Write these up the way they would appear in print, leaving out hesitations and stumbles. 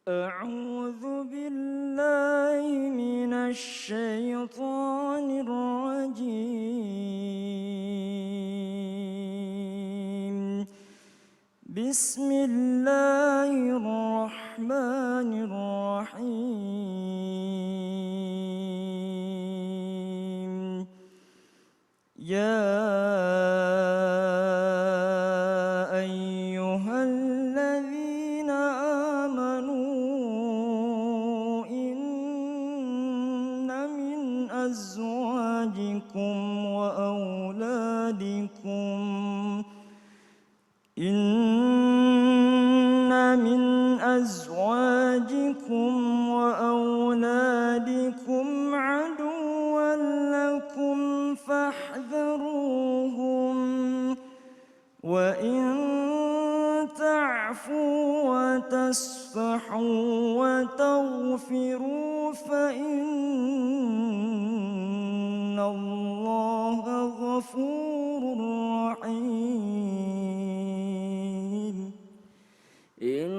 أعوذ بالله من الشيطان الرجيم بسم الله الرحمن الرحيم يا أيها الذين آمنوا إن من أزواجكم وأولادكم عدوا لكم فاحذروهم وإن تعفوا وتصفحوا وتغفروا فإن الله غفور رحيم إنما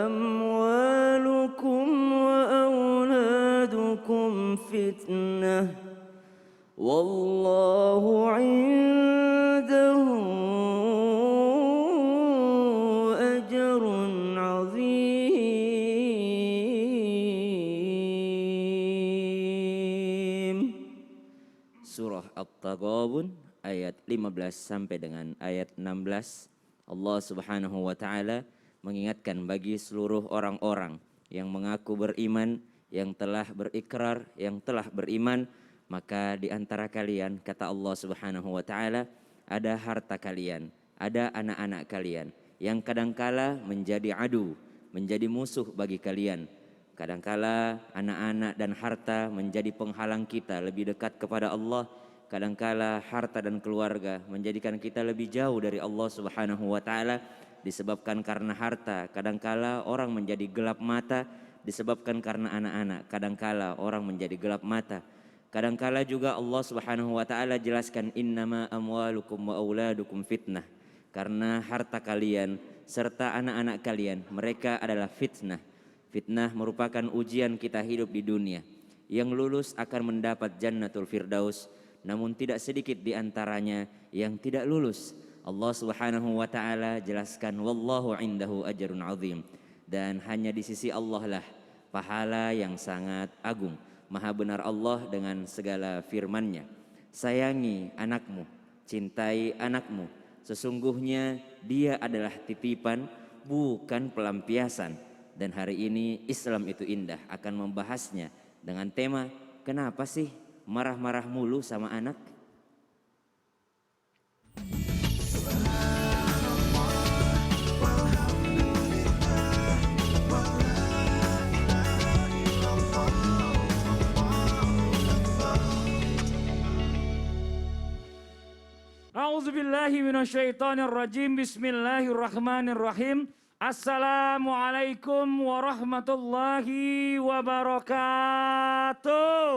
أموالكم وأولادكم فتنة والله عنده أجر عظيم. Surah At-Taghabun ayat 15 sampai dengan ayat 16. Allah Subhanahu wa taala mengingatkan bagi seluruh orang-orang yang mengaku beriman, yang telah berikrar, yang telah beriman, maka di antara kalian, kata Allah Subhanahu wa taala, ada harta kalian, ada anak-anak kalian yang kadangkala menjadi adu, menjadi musuh bagi kalian. Kadangkala anak-anak dan harta menjadi penghalang kita lebih dekat kepada Allah. Kadangkala harta dan keluarga menjadikan kita lebih jauh dari Allah Subhanahu wa taala disebabkan karena harta. Kadangkala orang menjadi gelap mata disebabkan karena anak-anak. Kadangkala orang menjadi gelap mata. Kadangkala juga Allah Subhanahu wa taala jelaskan innama amwalukum wa auladukum fitnah. Karena harta kalian serta anak-anak kalian mereka adalah fitnah. Fitnah merupakan ujian kita hidup di dunia. Yang lulus akan mendapat Jannatul Firdaus, namun tidak sedikit di antaranya yang tidak lulus. Allah Subhanahu wa taala jelaskan wallahu indahu ajrun azim, dan hanya di sisi Allah lah pahala yang sangat agung. Maha benar Allah dengan segala firman-Nya. Sayangi anakmu, cintai anakmu. Sesungguhnya dia adalah titipan, bukan pelampiasan. Dan hari ini Islam itu indah akan membahasnya dengan tema kenapa sih marah-marah mulu sama anak? A'udzubillahi minasyaitonirrajim. Bismillahirrahmanirrahim. Assalamualaikum warahmatullahi wabarakatuh.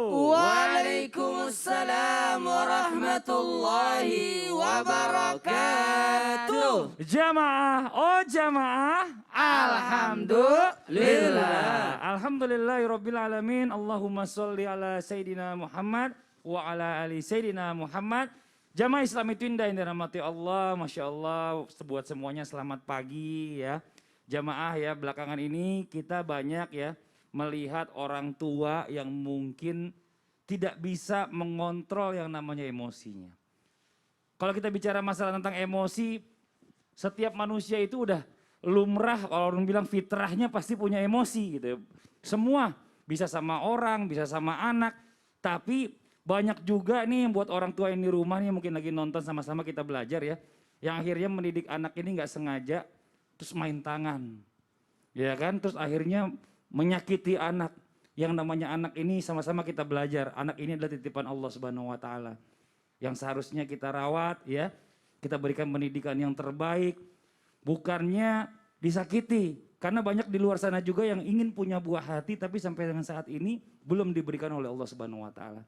Waalaikumsalam warahmatullahi wabarakatuh. Jamaah, oh jamaah, Alhamdulillah. Alhamdulillahirabbil alamin. Allahumma sholli ala sayidina Muhammad wa ala ali sayidina Muhammad. Jamaah Islam itu indah yang dirahmati Allah, Masya Allah, buat semuanya selamat pagi ya. Jamaah ya, belakangan ini kita banyak ya melihat orang tua yang mungkin tidak bisa mengontrol yang namanya emosinya. Kalau kita bicara masalah tentang emosi, setiap manusia itu udah lumrah, kalau orang bilang fitrahnya pasti punya emosi gitu ya. Semua, bisa sama orang, bisa sama anak, tapi banyak juga nih buat orang tua yang di rumah nih mungkin lagi nonton sama-sama kita belajar ya. Yang akhirnya mendidik anak ini nggak sengaja terus main tangan. Ya kan, terus akhirnya menyakiti anak. Yang namanya anak ini sama-sama kita belajar. Anak ini adalah titipan Allah Subhanahu wa taala. Yang seharusnya kita rawat ya. Kita berikan pendidikan yang terbaik. Bukannya disakiti. Karena banyak di luar sana juga yang ingin punya buah hati tapi sampai dengan saat ini belum diberikan oleh Allah Subhanahu wa taala.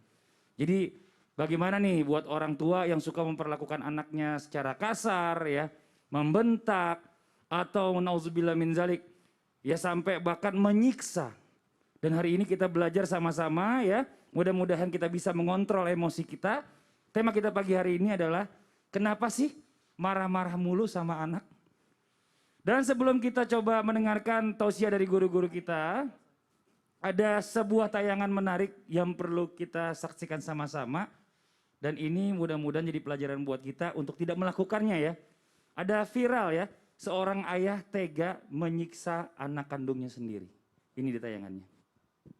Jadi bagaimana nih buat orang tua yang suka memperlakukan anaknya secara kasar ya, membentak, atau nauzubillah min zalik, ya sampai bahkan menyiksa. Dan hari ini kita belajar sama-sama ya, mudah-mudahan kita bisa mengontrol emosi kita. Tema kita pagi hari ini adalah, kenapa sih marah-marah mulu sama anak? Dan sebelum kita coba mendengarkan tausiah dari guru-guru kita, ada sebuah tayangan menarik yang perlu kita saksikan sama-sama. Dan ini mudah-mudahan jadi pelajaran buat kita untuk tidak melakukannya ya. Ada viral ya, seorang ayah tega menyiksa anak kandungnya sendiri. Ini di tayangannya.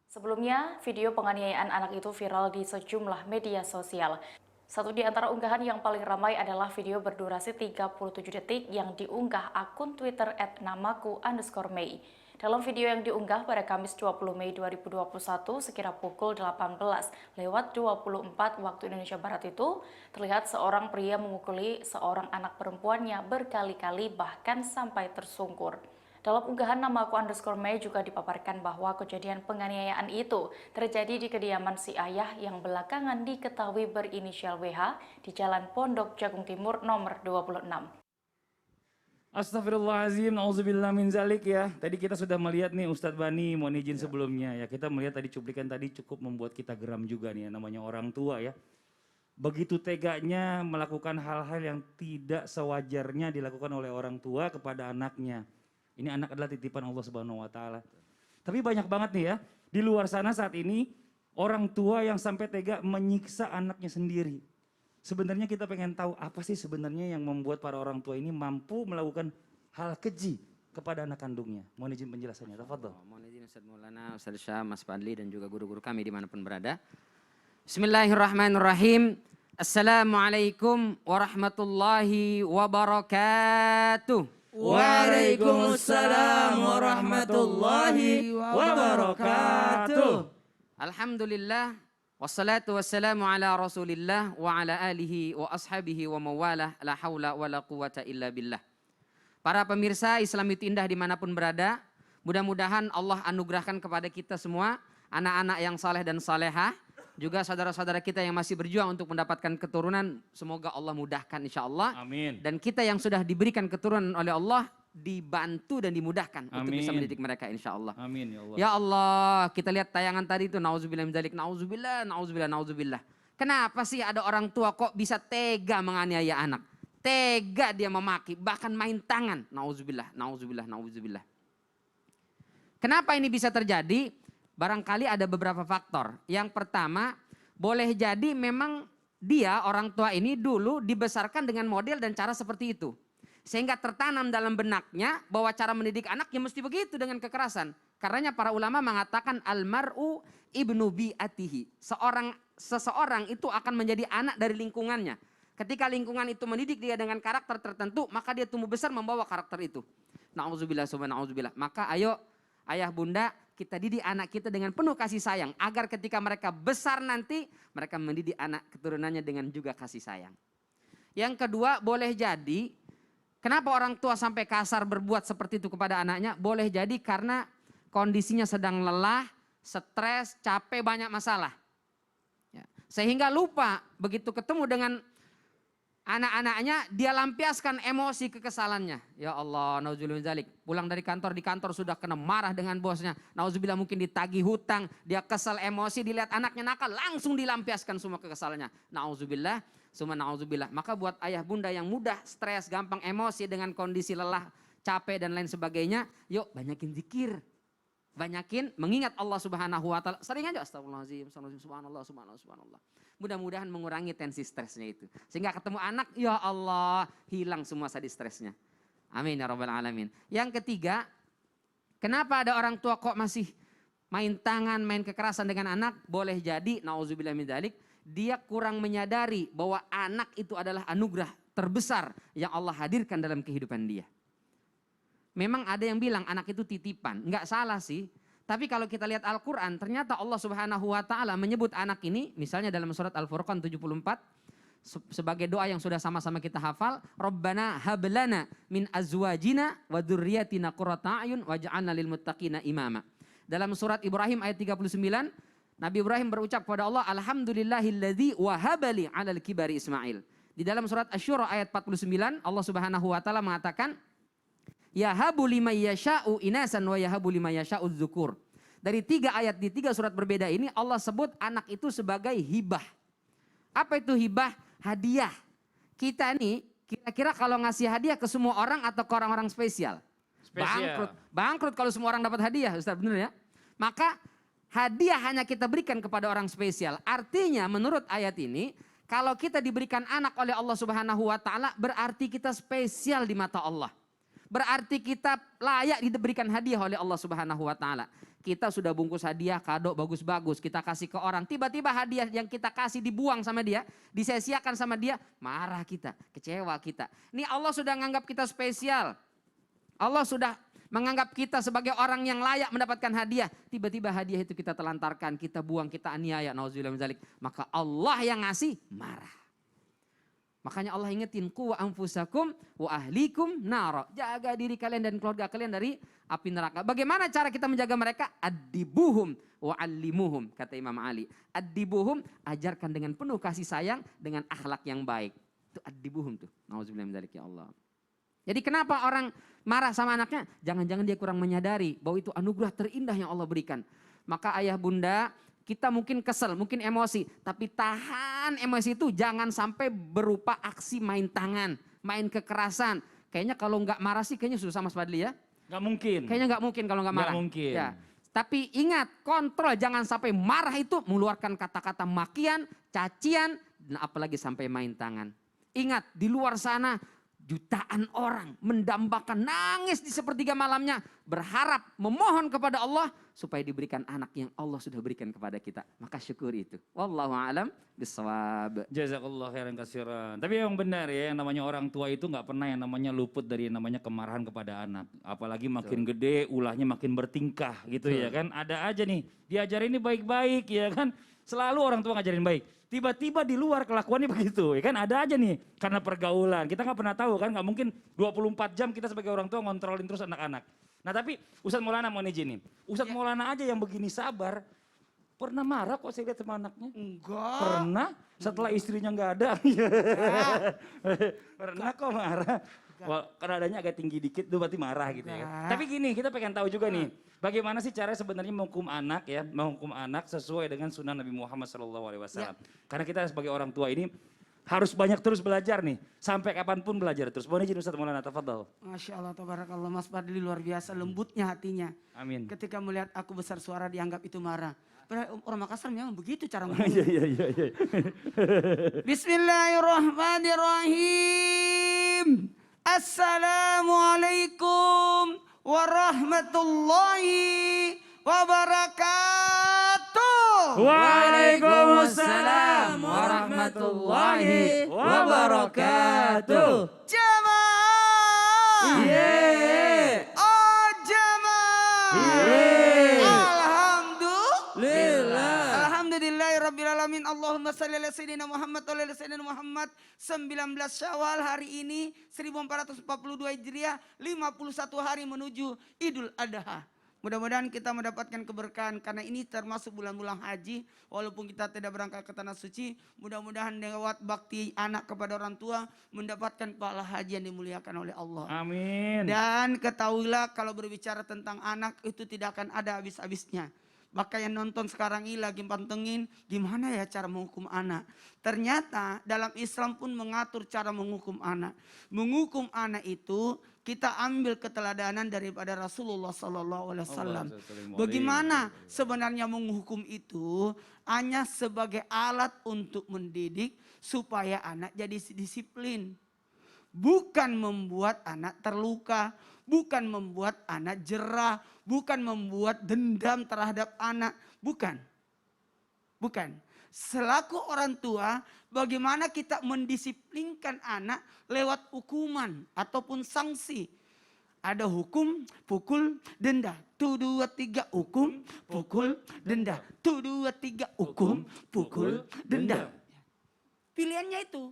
Sebelumnya, video penganiayaan anak itu viral di sejumlah media sosial. Satu di antara unggahan yang paling ramai adalah video berdurasi 37 detik yang diunggah akun Twitter @namaku_mei. Dalam video yang diunggah pada Kamis 20 Mei 2021 sekira pukul 18:24 waktu Indonesia Barat itu, terlihat seorang pria memukuli seorang anak perempuannya berkali-kali bahkan sampai tersungkur. Dalam unggahan namaku_mei juga dipaparkan bahwa kejadian penganiayaan itu terjadi di kediaman si ayah yang belakangan diketahui berinisial WH di Jalan Pondok Jagung Timur nomor 26. Astagfirullahaladzim, na'udzubillah min zalik ya. Tadi kita sudah melihat nih Ustadz Bani, mohon izin sebelumnya ya. Kita melihat tadi cuplikan tadi cukup membuat kita geram juga nih ya, namanya orang tua ya. Begitu teganya melakukan hal-hal yang tidak sewajarnya dilakukan oleh orang tua kepada anaknya. Ini anak adalah titipan Allah Subhanahu wa taala. Tapi banyak banget nih ya, di luar sana saat ini orang tua yang sampai tega menyiksa anaknya sendiri. Sebenarnya kita pengen tahu apa sih sebenarnya yang membuat para orang tua ini mampu melakukan hal keji kepada anak kandungnya. Mohon izin penjelasannya, tafadhol. Mohon izin Ustaz Maulana, Ustaz Syah, Mas Fadli dan juga guru-guru kami dimanapun berada. Bismillahirrahmanirrahim. Assalamualaikum warahmatullahi wabarakatuh. Waalaikumsalam warahmatullahi wabarakatuh. Alhamdulillah, wassalatu wassalamu ala rasulillah wa ala alihi wa ashabihi wa mawalah, la hawla wa la quwata illa billah. Para pemirsa Islam itu indah dimanapun berada, mudah-mudahan Allah anugerahkan kepada kita semua, anak-anak yang saleh dan salehah, juga saudara-saudara kita yang masih berjuang untuk mendapatkan keturunan, semoga Allah mudahkan insya Allah. Amin. Dan kita yang sudah diberikan keturunan oleh Allah, dibantu dan dimudahkan untuk bisa Amin. mendidik mereka insya Allah. Amin ya Allah. Ya Allah, kita lihat tayangan tadi itu, nauzubillah min dzalik, nauzubillah, nauzubillah, nauzubillah. Kenapa sih ada orang tua kok bisa tega menganiaya anak? Tega dia memaki, bahkan main tangan. Nauzubillah, nauzubillah, nauzubillah. Kenapa ini bisa terjadi? Barangkali ada beberapa faktor. Yang pertama, boleh jadi memang dia orang tua ini dulu dibesarkan dengan model dan cara seperti itu. Sehingga tertanam dalam benaknya bahwa cara mendidik anak ya mesti begitu dengan kekerasan. Karenanya para ulama mengatakan almar'u ibnu bi'atihi. Seseorang itu akan menjadi anak dari lingkungannya. Ketika lingkungan itu mendidik dia dengan karakter tertentu, maka dia tumbuh besar membawa karakter itu. Na'udzubillah, subhana'udzubillah. Maka ayo ayah bunda, kita didik anak kita dengan penuh kasih sayang. Agar ketika mereka besar nanti, mereka mendidik anak keturunannya dengan juga kasih sayang. Yang kedua, boleh jadi, kenapa orang tua sampai kasar berbuat seperti itu kepada anaknya? Boleh jadi karena kondisinya sedang lelah, stres, capek, banyak masalah. Ya. Sehingga lupa begitu ketemu dengan anak-anaknya, dia lampiaskan emosi kekesalannya. Ya Allah, nauzubillah min dzalik. Pulang dari kantor, di kantor sudah kena marah dengan bosnya. Nauzubillah mungkin ditagih hutang, dia kesal emosi, dilihat anaknya nakal, langsung dilampiaskan semua kekesalannya. Nauzubillah, summa nauzubillah. Maka buat ayah bunda yang mudah stres, gampang emosi dengan kondisi lelah, capek dan lain sebagainya, yuk banyakin zikir. Banyakin mengingat Allah Subhanahu wa taala. Sering aja astagfirullahalazim, subhanallah, subhanallah, subhanallah. Mudah-mudahan mengurangi tensi stresnya itu. Sehingga ketemu anak, ya Allah, hilang semua tadi stresnya. Amin ya rabbal alamin. Yang ketiga, kenapa ada orang tua kok masih main tangan, main kekerasan dengan anak? Boleh jadi, nauzubillah min dzalik, dia kurang menyadari bahwa anak itu adalah anugerah terbesar yang Allah hadirkan dalam kehidupan dia. Memang ada yang bilang anak itu titipan, enggak salah sih. Tapi kalau kita lihat Al-Quran, ternyata Allah Subhanahu wa ta'ala menyebut anak ini, misalnya dalam surat Al-Furqan 74, sebagai doa yang sudah sama-sama kita hafal, Rabbana hablana min azwajina wa dzurriyyatina qurrata a'yun waj'alna lil muttaqina imama. Dalam surat Ibrahim ayat 39, Nabi Ibrahim berucap kepada Allah, Alhamdulillahilladzi wahabali 'alal kibari Ismail. Di dalam surat Asy-Syura ayat 49 Allah Subhanahu wa taala mengatakan yahabu liman yasha'u inasan wa yahabu liman yasha'u dzukur. Dari 3 ayat di 3 surat berbeda ini Allah sebut anak itu sebagai hibah. Apa itu hibah? Hadiah. Kita nih kira-kira kalau ngasih hadiah ke semua orang atau ke orang-orang spesial? Spesial. Bangkrut kalau semua orang dapat hadiah, Ustaz, benar ya? Maka hadiah hanya kita berikan kepada orang spesial. Artinya menurut ayat ini, kalau kita diberikan anak oleh Allah Subhanahu wa taala, berarti kita spesial di mata Allah. Berarti kita layak diberikan hadiah oleh Allah Subhanahu wa taala. Kita sudah bungkus hadiah, kado bagus-bagus, kita kasih ke orang. Tiba-tiba hadiah yang kita kasih dibuang sama dia, disia-siakan sama dia, marah kita, kecewa kita. Ini Allah sudah menganggap kita spesial. Allah sudah menganggap kita sebagai orang yang layak mendapatkan hadiah. Tiba-tiba hadiah itu kita telantarkan, kita buang, kita aniaya. Nauzubillah min dzalik. Maka Allah yang ngasih marah. Makanya Allah ingetin ku anfusakum wa ahlikum nara. Jaga diri kalian dan keluarga kalian dari api neraka. Bagaimana cara kita menjaga mereka? Addibuhum wa allimuhum, kata Imam Ali. Addibuhum, ajarkan dengan penuh kasih sayang dengan akhlak yang baik. Itu addibuhum tuh. Nauzubillah min dzalik ya Allah. Jadi kenapa orang marah sama anaknya? Jangan-jangan dia kurang menyadari bahwa itu anugerah terindah yang Allah berikan. Maka ayah bunda, kita mungkin kesel, mungkin emosi. Tapi tahan emosi itu jangan sampai berupa aksi main tangan, main kekerasan. Kayaknya kalau nggak marah sih kayaknya susah Mas Fadli ya. Nggak mungkin. Kayaknya nggak mungkin kalau nggak marah. Nggak mungkin. Ya. Tapi ingat, kontrol jangan sampai marah itu mengeluarkan kata-kata makian, cacian, dan apalagi sampai main tangan. Ingat, di luar sana jutaan orang mendambakan nangis di sepertiga malamnya. Berharap, memohon kepada Allah supaya diberikan anak yang Allah sudah berikan kepada kita. Maka syukur itu. Wallahu a'lam bishawab. Jazakallah khairan katsiran. Tapi yang benar ya, yang namanya orang tua itu nggak pernah yang namanya luput dari yang namanya kemarahan kepada anak. Apalagi makin gede, ulahnya makin bertingkah gitu ya kan. Ada aja nih, diajarin ini baik-baik ya kan. Selalu orang tua ngajarin baik. Tiba-tiba di luar kelakuannya begitu, ya kan ada aja nih karena pergaulan. Kita nggak pernah tahu kan, nggak mungkin 24 jam kita sebagai orang tua ngontrolin terus anak-anak. Nah tapi Ustadz Maulana mau izin nih, Ustadz Maulana aja yang begini sabar, pernah marah kok saya lihat sama anaknya? Enggak. Pernah, setelah istrinya nggak ada. Pernah kok marah. Wah, karena adanya agak tinggi dikit tuh berarti marah gitu ya. Tapi gini, kita pengen tahu juga nih, bagaimana sih cara sebenarnya menghukum anak ya, menghukum anak sesuai dengan sunnah Nabi Muhammad SAW. Karena kita sebagai orang tua ini harus banyak terus belajar nih, sampai kapanpun belajar terus. Mohon izin Ustaz Maulana, tafadhal. Masya Allah, tabarakallah, Mas Fadli luar biasa lembutnya hatinya. Amin. Ketika melihat aku besar suara dianggap itu marah. Padahal orang Makassar memang begitu cara ngomong. Iya. Bismillahirrahmanirrahim. Assalamualaikum warahmatullahi wabarakatuh. Waalaikumsalam warahmatullahi wabarakatuh. Jamaah. Yeay. Oh jamaah. Yeay. Alhamdulillah. Alhamdulillahirrabbilalamin. Allahumma salli ala sayyidina Muhammad wa ala sayyidina Muhammad. 19 Syawal hari ini 1442 Hijriah, 51 hari menuju Idul Adha. Mudah-mudahan kita mendapatkan keberkahan karena ini termasuk bulan-bulan haji. Walaupun kita tidak berangkat ke tanah suci, mudah-mudahan lewat bakti anak kepada orang tua mendapatkan pahala haji yang dimuliakan oleh Allah. Amin. Dan ketahuilah kalau berbicara tentang anak itu tidak akan ada habis-habisnya. Maka yang nonton sekarang ini lagi pantengin gimana ya cara menghukum anak. Ternyata dalam Islam pun mengatur cara menghukum anak. Menghukum anak itu kita ambil keteladanan daripada Rasulullah SAW. Bagaimana sebenarnya menghukum itu hanya sebagai alat untuk mendidik supaya anak jadi disiplin. Bukan membuat anak terluka, bukan membuat anak jerah, bukan membuat dendam terhadap anak, bukan. Bukan. Selaku orang tua, bagaimana kita mendisiplinkan anak lewat hukuman ataupun sanksi. Ada hukum, pukul, denda. 1, 2, 3 hukum, pukul, denda. 1, 2, 3 hukum, pukul, denda. Pilihannya itu,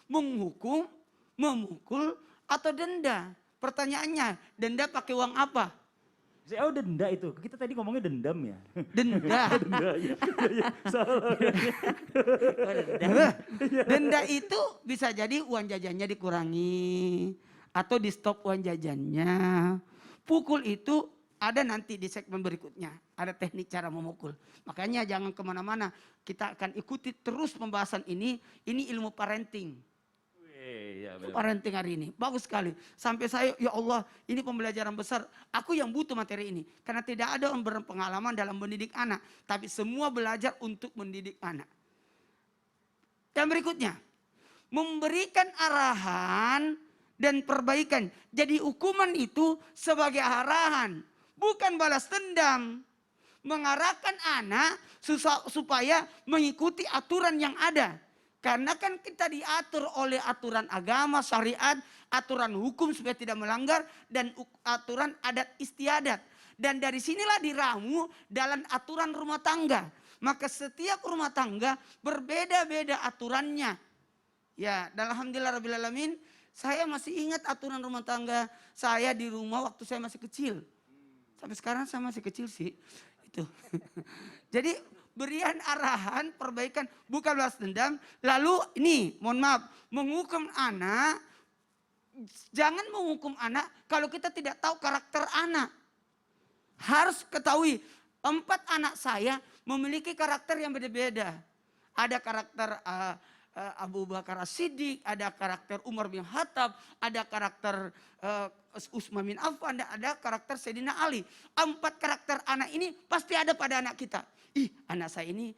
menghukum, memukul, atau denda. Pertanyaannya, denda pakai uang apa? Oh denda itu, kita tadi ngomongnya dendam ya. Denda. Denda ya, salah. Denda itu bisa jadi uang jajannya dikurangi atau di stop uang jajannya. Pukul itu ada nanti di segmen berikutnya. Ada teknik cara memukul. Makanya jangan kemana-mana. Kita akan ikuti terus pembahasan ini. Ini ilmu parenting. Iya, Parenting hari ini. Bagus sekali. Sampai saya, ya Allah ini pembelajaran besar. Aku yang butuh materi ini. Karena tidak ada orang berpengalaman dalam mendidik anak. Tapi semua belajar untuk mendidik anak. Yang berikutnya. Memberikan arahan dan perbaikan. Jadi hukuman itu sebagai arahan. Bukan balas dendam. Mengarahkan anak supaya mengikuti aturan yang ada. Karena kan kita diatur oleh aturan agama, syariat, aturan hukum supaya tidak melanggar, dan aturan adat istiadat. Dan dari sinilah diramu dalam aturan rumah tangga. Maka setiap rumah tangga berbeda-beda aturannya. Ya, dan alhamdulillah rabbil alamin, saya masih ingat aturan rumah tangga saya di rumah waktu saya masih kecil. Sampai sekarang saya masih kecil sih. Itu. Jadi berian arahan, perbaikan, bukan balas dendam. Lalu ini, mohon maaf, menghukum anak, jangan menghukum anak kalau kita tidak tahu karakter anak. Harus ketahui, 4 anak saya memiliki karakter yang beda-beda. Ada karakter Abu Bakar As-Siddiq, ada karakter Umar bin Khattab, ada karakter Utsman bin Affan, ada karakter Sayyidina Ali. 4 karakter anak ini pasti ada pada anak kita. Ih, anak saya ini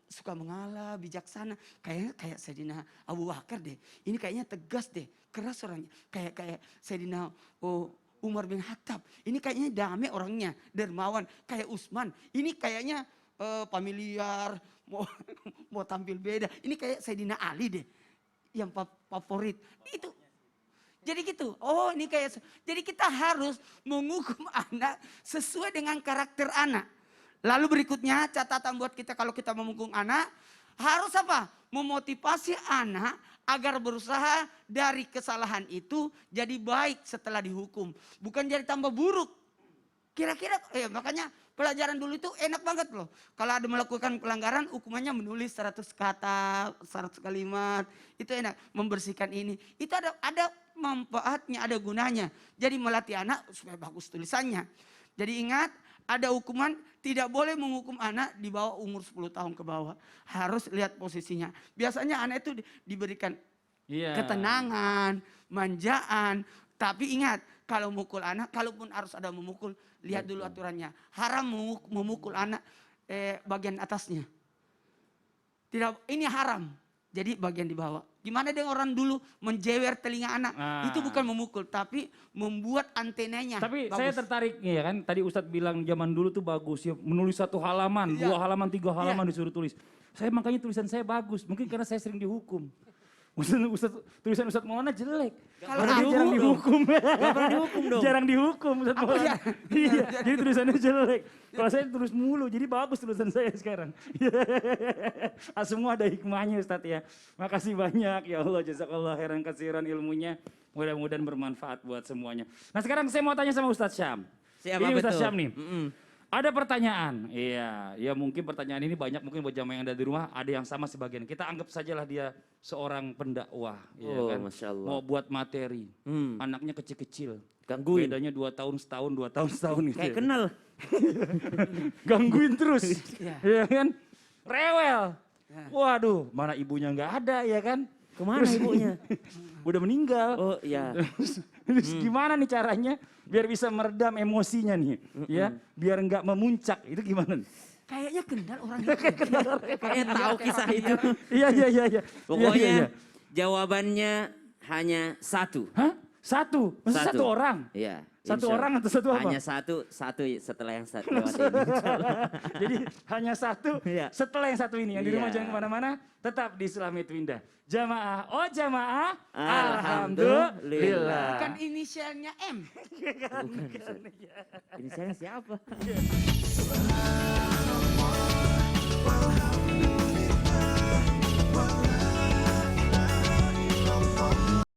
suka mengalah, bijaksana. Kayaknya kayak Sayyidina Abu Bakar deh. Ini kayaknya tegas deh, keras orangnya. Kayak Sayyidina Umar bin Khattab. Ini kayaknya damai orangnya, dermawan. Kayak Utsman. Ini kayaknya familiar, mau tampil beda. Ini kayak Sayyidina Ali deh, yang favorit. Itu. Jadi gitu. Oh, ini kayak. Jadi kita harus menghukum anak sesuai dengan karakter anak. Lalu berikutnya catatan buat kita kalau kita memukul anak. Harus apa? Memotivasi anak agar berusaha dari kesalahan itu jadi baik setelah dihukum. Bukan jadi tambah buruk. Kira-kira makanya pelajaran dulu itu enak banget loh. Kalau ada melakukan pelanggaran hukumannya menulis 100 kata, 100 kalimat. Itu enak. Membersihkan ini. Itu ada manfaatnya, ada gunanya. Jadi melatih anak supaya bagus tulisannya. Jadi ingat, ada hukuman, tidak boleh menghukum anak di bawah umur 10 tahun ke bawah. Harus lihat posisinya. Biasanya anak itu diberikan ketenangan, manjaan. Tapi ingat, kalau mukul anak, kalaupun harus ada memukul, lihat dulu aturannya. Haram memukul anak bagian atasnya. Tidak, ini haram. Jadi bagian di bawah. Gimana dengan orang dulu menjewer telinga anak? Itu bukan memukul, tapi membuat antenanya. Tapi bagus. saya tertarik ya kan, tadi Ustadz bilang zaman dulu tuh bagus ya, menulis 1 halaman, 2 halaman, 3 halaman disuruh tulis. Saya makanya tulisan saya bagus, mungkin karena saya sering dihukum. Tulisan Ustadz Maulana jelek. Kalau jarang dihukum. dong. Jarang dihukum Ustadz Maulana. Iya, jadi tulisannya jelek. Kalau saya tulis mulu, jadi bagus tulisan saya sekarang. Semua ada hikmahnya Ustadz ya. Makasih banyak ya Allah, jazakallah khairan katsiran ilmunya. Mudah-mudahan bermanfaat buat semuanya. Nah sekarang saya mau tanya sama Ustadz Syam. Siapa Ini Ustadz betul? Syam nih. Ada pertanyaan, ya mungkin pertanyaan ini banyak mungkin buat jamaah yang ada di rumah, ada yang sama sebagian. Kita anggap sajalah dia seorang pendakwah, ya Oh, kan? Masya Allah. Mau buat materi, anaknya kecil-kecil, Gangguin. bedanya 2 tahun, setahun, 2 tahun, setahun gitu. Kayak ya. kenal. Gangguin terus, ya kan? Rewel. Waduh, mana ibunya nggak ada ya kan? Kemana ibunya? Udah meninggal. Oh iya. Terus gimana nih caranya biar bisa meredam emosinya nih, ya, biar nggak memuncak, itu gimana? Kayaknya kenal orang Kayak tahu kisah itu. Iya. Pokoknya jawabannya hanya 1. Hah? Satu? Masa Satu. 1 orang? Iya. Satu insya orang atau satu apa? Hanya satu setelah yang satu lewat ini. Jadi hanya 1 Iya. setelah yang 1 ini. Yang di rumah Iya. jangan kemana-mana, tetap di Islami Twindah. Jamaah, oh jamaah, Alhamdulillah. alhamdulillah. Bukan inisialnya M. Ini saya siapa?